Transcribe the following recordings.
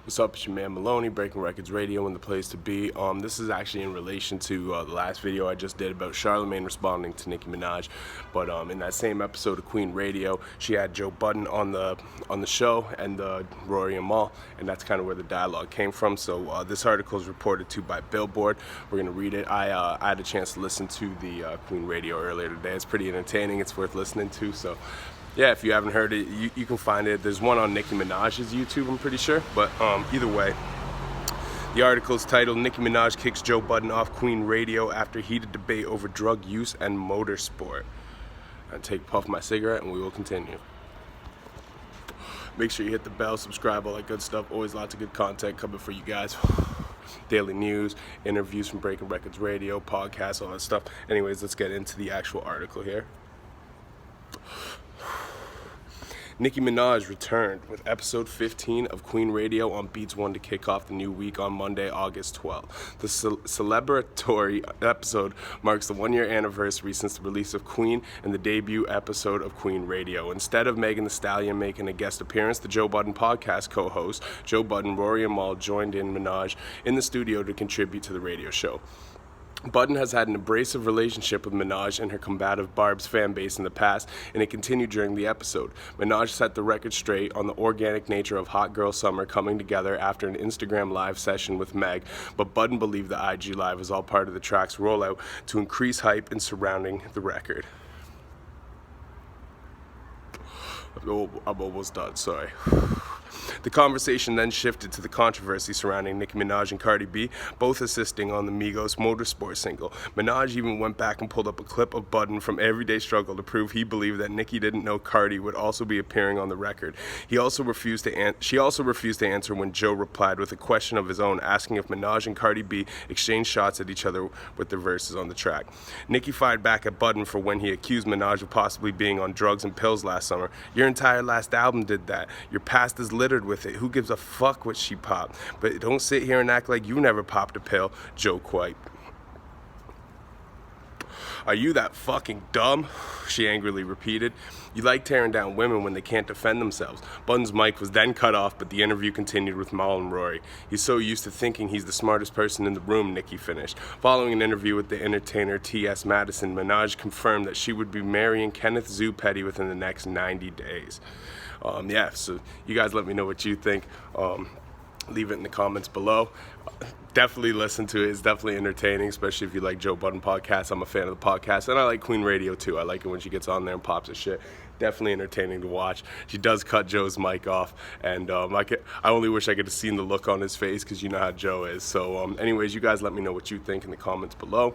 What's up, it's your man Maloney, Breaking Records Radio and the place to be. This is actually in relation to the last video I just did about Charlemagne responding to Nicki Minaj. But in that same episode of Queen Radio, she had Joe Budden on the show and Rory and Mal, and that's kind of where the dialogue came from. So this article is reported to by Billboard. We're gonna read it. I had a chance to listen to the Queen Radio earlier today. It's pretty entertaining. It's worth listening to. So. Yeah, if you haven't heard it, you can find it. There's one on Nicki Minaj's YouTube, I'm pretty sure. But either way, the article is titled, Nicki Minaj kicks Joe Budden off Queen Radio after heated debate over drug use and motorsport. I'll take a puff of my cigarette and we will continue. Make sure you hit the bell, subscribe, all that good stuff. Always lots of good content coming for you guys. Daily news, interviews from Breaking Records Radio, podcasts, all that stuff. Anyways, let's get into the actual article here. Nicki Minaj returned with episode 15 of Queen Radio on Beats One to kick off the new week on Monday, August 12th. The celebratory episode marks the one-year anniversary since the release of Queen and the debut episode of Queen Radio. Instead of Megan Thee Stallion making a guest appearance, the Joe Budden podcast co-hosts, Joe Budden, Rory and Mal, joined in Minaj in the studio to contribute to the radio show. Budden has had an abrasive relationship with Minaj and her combative Barb's fan base in the past, and it continued during the episode. Minaj set the record straight on the organic nature of Hot Girl Summer coming together after an Instagram live session with Meg, but Budden believed the IG live was all part of the track's rollout to increase hype in surrounding the record. I'm almost done, sorry. The conversation then shifted to the controversy surrounding Nicki Minaj and Cardi B, both assisting on the Migos Motorsport single. Minaj even went back and pulled up a clip of Budden from Everyday Struggle to prove he believed that Nicki didn't know Cardi would also be appearing on the record. She also refused to answer when Joe replied with a question of his own, asking if Minaj and Cardi B exchanged shots at each other with their verses on the track. Nicki fired back at Budden for when he accused Minaj of possibly being on drugs and pills last summer. Your entire last album did that. Your past is littered with it. Who gives a fuck what she popped? But don't sit here and act like you never popped a pill, Joe quite. Are you that fucking dumb? She angrily repeated. You like tearing down women when they can't defend themselves. Budden's mic was then cut off, but the interview continued with Mal and Rory. He's so used to thinking he's the smartest person in the room, Nicki finished. Following an interview with the entertainer T.S. Madison, Minaj confirmed that she would be marrying Kenneth Zoo Petty within the next 90 days. Yeah, so you guys let me know what you think. Leave it in the comments below. Definitely listen to it. It's definitely entertaining, especially if you like Joe Budden podcast. I'm a fan of the podcast, and I like Queen Radio too. I like it when she gets on there and pops her shit. Definitely entertaining to watch. She does cut Joe's mic off, and I only wish I could have seen the look on his face, because you know how Joe is. So anyways, you guys let me know what you think in the comments below.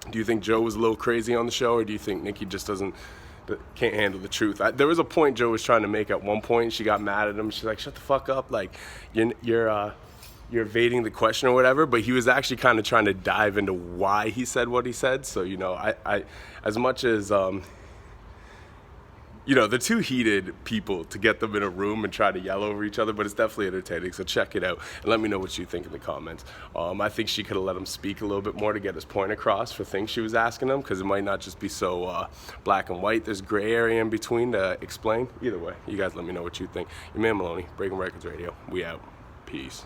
Do you think Joe was a little crazy on the show, or do you think Nicki just can't handle the truth? There was a point Joe was trying to make at one point. She got mad at him. She's like, shut the fuck up, like you're evading the question or whatever. But he was actually kind of trying to dive into why he said what he said. So I as much as they're too heated people to get them in a room and try to yell over each other, but it's definitely entertaining, so check it out and let me know what you think in the comments. I think she could have let him speak a little bit more to get his point across for things she was asking him, because it might not just be so black and white. There's gray area in between to explain. Either way, you guys let me know what you think. Your man Maloney, Breaking Records Radio. We out. Peace.